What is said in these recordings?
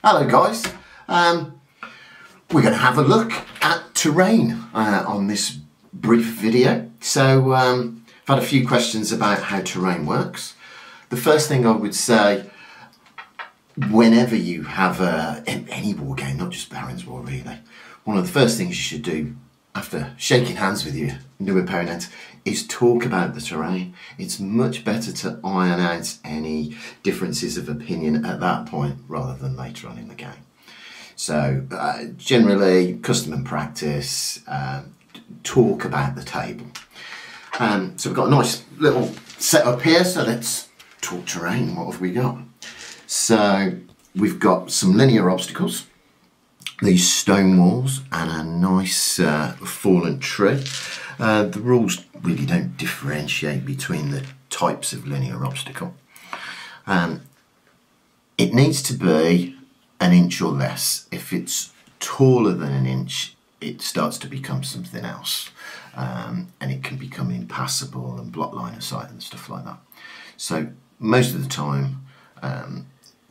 Hello guys, we're going to have a look at terrain on this brief video. So I've had a few questions about how terrain works. The first thing I would say, whenever you have any war game, not just Baron's War really, one of the first things you should do after shaking hands with your new opponent is talk about the terrain. It's much better to iron out any differences of opinion at that point rather than later on in the game. So generally, custom and practice, talk about the table. So we've got a nice little setup here, so let's talk terrain. What have we got? So we've got some linear obstacles, these stone walls and a nice fallen tree. The rules really don't differentiate between the types of linear obstacle. It needs to be an inch or less. If it's taller than an inch, it starts to become something else, and it can become impassable and block line of sight and stuff like that. So most of the time,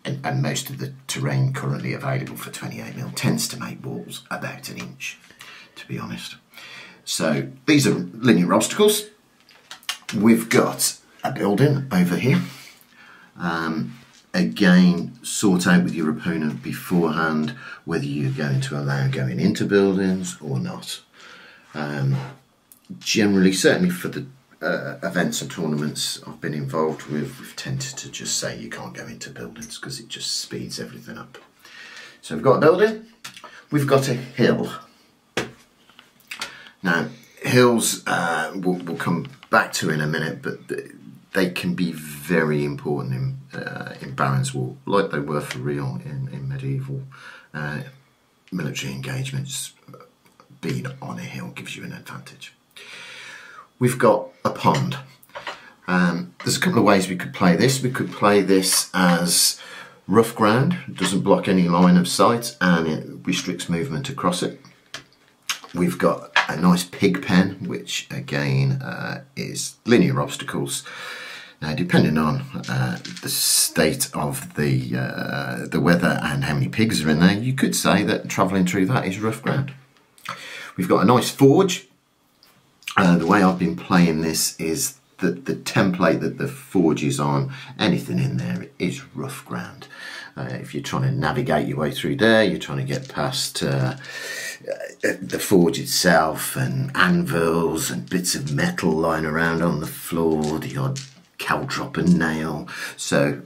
and most of the terrain currently available for 28mm tends to make walls about an inch, to be honest. So these are linear obstacles. We've got a building over here. Again, sort out with your opponent beforehand whether you're going to allow going into buildings or not. Generally, certainly for the events and tournaments I've been involved with, we've tended to just say you can't go into buildings because it just speeds everything up. So we've got a building, we've got a hill. Now, hills we'll come back to in a minute, but they can be very important in Baron's War, like they were for real in medieval military engagements. Being on a hill gives you an advantage. We've got a pond. There's a couple of ways we could play this. We could play this as rough ground, it doesn't block any line of sight and it restricts movement across it. We've got a nice pig pen, which again is linear obstacles. Now, depending on the state of the weather and how many pigs are in there, you could say that travelling through that is rough ground. We've got a nice forge. The way I've been playing this is that the template that the forge is on, anything in there is rough ground. If you're trying to navigate your way through there, you're trying to get past the forge itself and anvils and bits of metal lying around on the floor, the odd caltrop and nail, so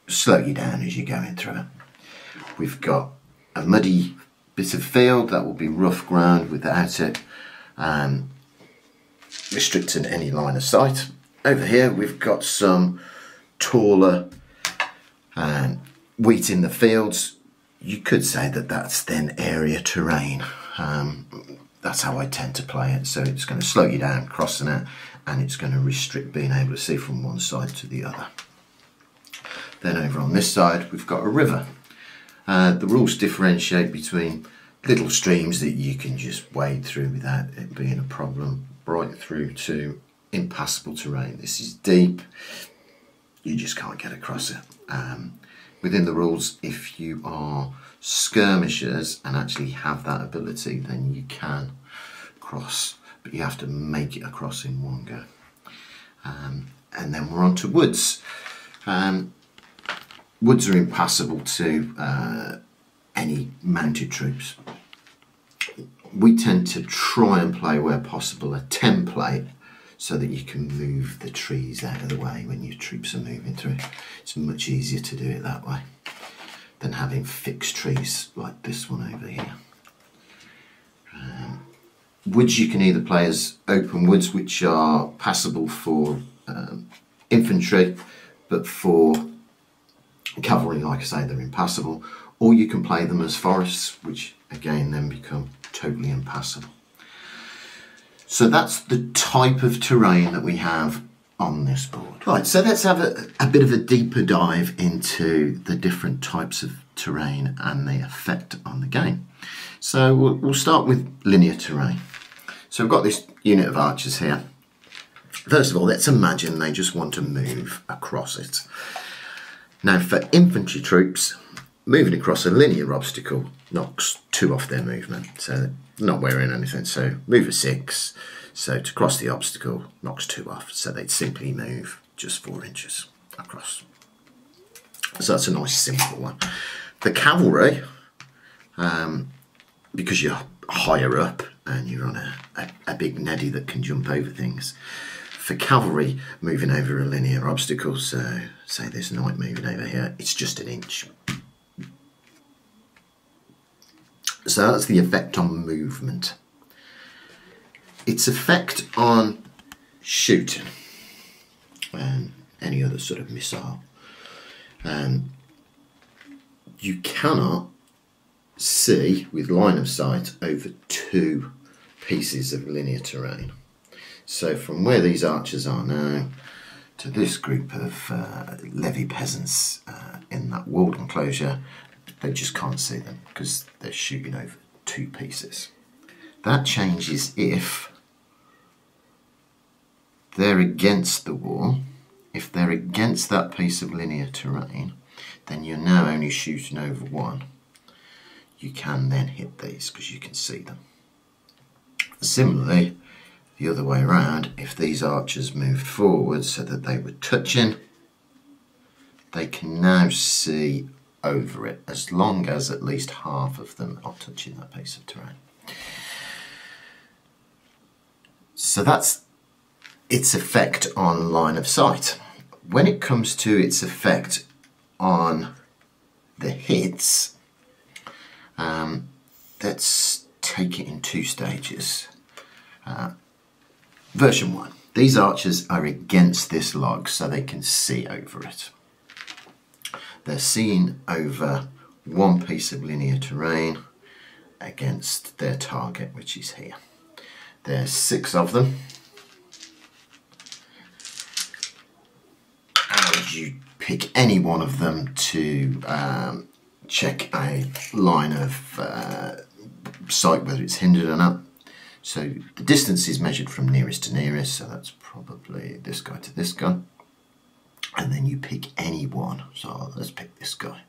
slow you down as you're going through it. We've got a muddy bit of field that will be rough ground without it restricting any line of sight. Over here we've got some taller wheat in the fields. You could say that that's then area terrain. That's how I tend to play it. So it's going to slow you down crossing it, and it's going to restrict being able to see from one side to the other. Then over on this side we've got a river. The rules differentiate between little streams that you can just wade through without it being a problem, right through to impassable terrain. This is deep, you just can't get across it. Within the rules, if you are skirmishers and actually have that ability, then you can cross, but you have to make it across in one go. And then we're on to woods. Woods are impassable to any mounted troops. We tend to try and play where possible a template so that you can move the trees out of the way when your troops are moving through. It's much easier to do it that way than having fixed trees like this one over here. Woods you can either play as open woods, which are passable for infantry, but for cavalry, like I say, they're impassable, or you can play them as forests, which again then become totally impassable. So that's the type of terrain that we have on this board. Right, so let's have a bit of a deeper dive into the different types of terrain and the effect on the game. So we'll start with linear terrain. So we've got this unit of archers here. First of all, let's imagine they just want to move across it. Now for infantry troops, moving across a linear obstacle knocks 2 off their movement, so they're not wearing anything. So move a 6, so to cross the obstacle knocks 2 off, so they'd simply move just 4 inches across. So that's a nice simple one. The cavalry, because you're higher up and you're on a big neddy that can jump over things, for cavalry moving over a linear obstacle, so say this knight moving over here, it's just 1 inch. So that's the effect on movement. Its effect on shooting and any other sort of missile. You cannot see with line of sight over 2 pieces of linear terrain. So from where these archers are now to this group of levy peasants in that walled enclosure, they just can't see them because they're shooting over 2 pieces. That changes if they're against the wall. If they're against that piece of linear terrain, then you're now only shooting over 1. You can then hit these because you can see them. Similarly, the other way around, if these archers moved forward so that they were touching, they can now see over it as long as at least half of them are touching that piece of terrain. So that's its effect on line of sight. When it comes to its effect on the hits, let's take it in 2 stages. Version 1. These archers are against this log so they can see over it. They're seeing over 1 piece of linear terrain against their target, which is here. There's 6 of them. And you pick any one of them to check a line of sight, whether it's hindered or not. So the distance is measured from nearest to nearest, so that's probably this guy to this guy. And then you pick any one. So let's pick this guy.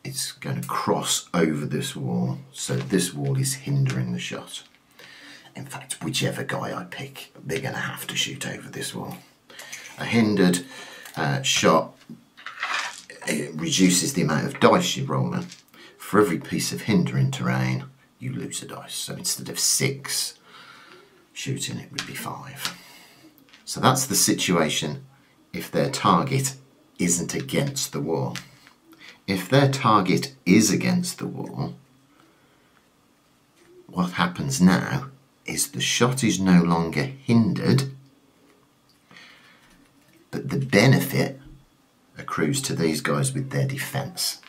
It's going to cross over this wall, so this wall is hindering the shot. In fact, whichever guy I pick, they're going to have to shoot over this wall. A hindered shot, it reduces the amount of dice you're rolling. For every piece of hindering terrain, you lose a dice. So instead of 6 shooting, it would be 5. So that's the situation if their target isn't against the wall. If their target is against the wall, what happens now is the shot is no longer hindered, but the benefit accrues to these guys with their defence.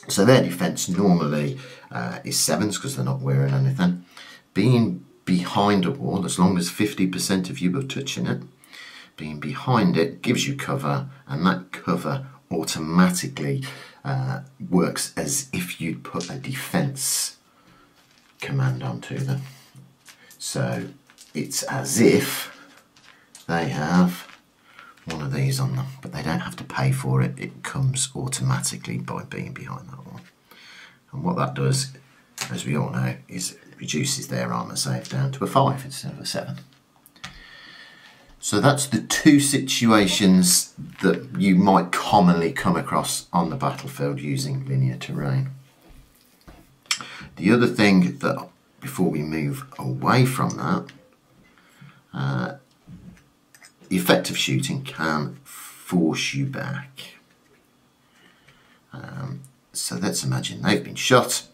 So their defence normally is 7s because they're not wearing anything. Being behind a wall, as long as 50% of you are touching it, being behind it gives you cover, and that cover automatically works as if you'd put a defence command onto them. So it's as if they have one of these on them, but they don't have to pay for it. It comes automatically by being behind that one. And what that does, as we all know, is it reduces their armour save down to a 5 instead of a 7. So that's the 2 situations that you might commonly come across on the battlefield using linear terrain. The other thing that, before we move away from that, the effect of shooting can force you back. So let's imagine they've been shot.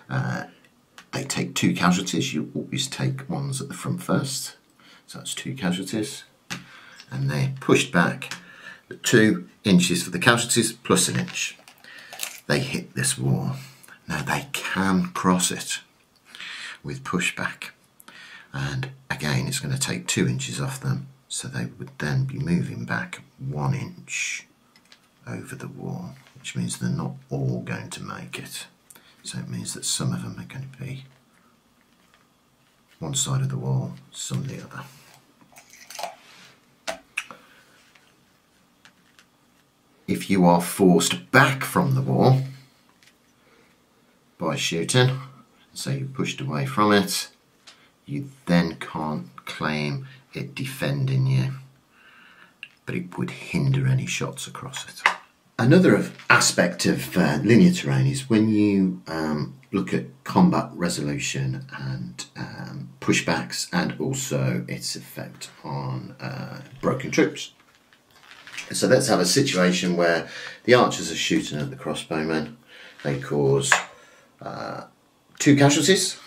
They take 2 casualties. You always take ones at the front first. So that's 2 casualties. And they're pushed back 2 inches for the casualties plus 1 inch. They hit this wall. Now they can cross it with pushback. And again, it's going to take 2 inches off them. So they would then be moving back 1 inch over the wall, which means they're not all going to make it. So it means that some of them are going to be one side of the wall, some the other. If you are forced back from the wall, by shooting, so you're pushed away from it, you then can't claim it defending you, but it would hinder any shots across it. Another aspect of linear terrain is when you look at combat resolution and pushbacks, and also its effect on broken troops. So let's have a situation where the archers are shooting at the crossbowmen. They cause 2 casualties,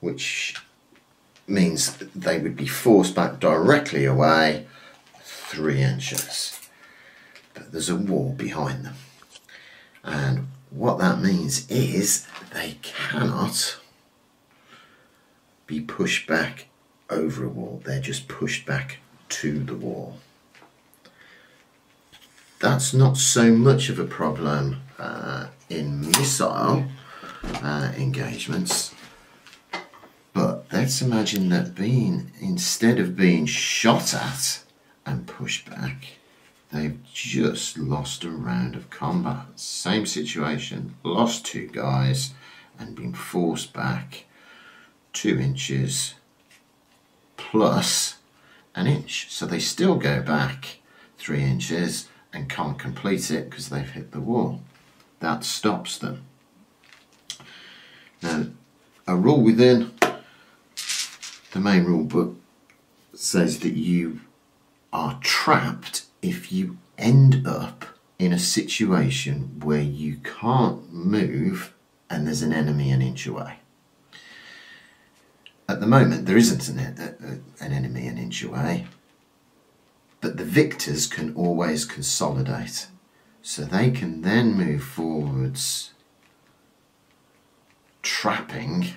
which means they would be forced back directly away 3 inches. But there's a wall behind them. And what that means is they cannot be pushed back over a wall. They're just pushed back to the wall. That's not so much of a problem in missile engagements, but let's imagine that instead of being shot at and pushed back, they've just lost a round of combat. Same situation, lost 2 guys and been forced back 2 inches plus an inch. So they still go back 3 inches and can't complete it because they've hit the wall. That stops them. Now, a rule within the main rule book says that you are trapped if you end up in a situation where you can't move and there's an enemy an inch away. At the moment there isn't an enemy an inch away, but the victors can always consolidate, so they can then move forwards, trapping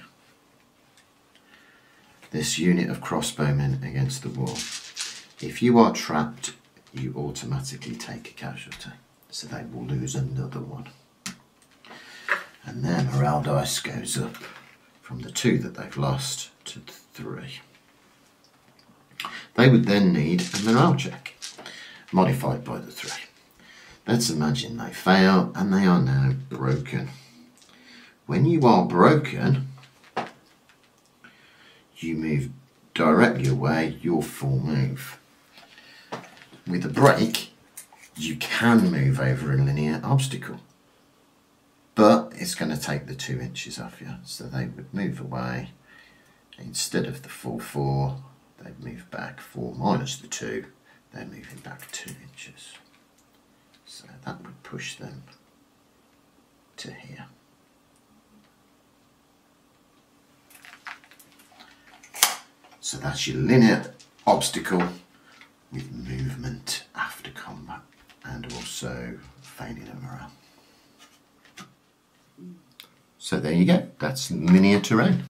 this unit of crossbowmen against the wall. If you are trapped, you automatically take a casualty, so they will lose another one. And their morale dice goes up from the 2 that they've lost to 3. They would then need a morale check, modified by the 3. Let's imagine they fail and they are now broken. When you are broken, you move directly away your full move. With a break, you can move over a linear obstacle, but it's going to take the 2 inches off you, so they would move away. Instead of the full 4, they'd move back 4 minus the 2, they're moving back 2 inches. So that would push them to here. So that's your linear obstacle with movement after combat, and also failing a morale. So there you go, that's linear terrain.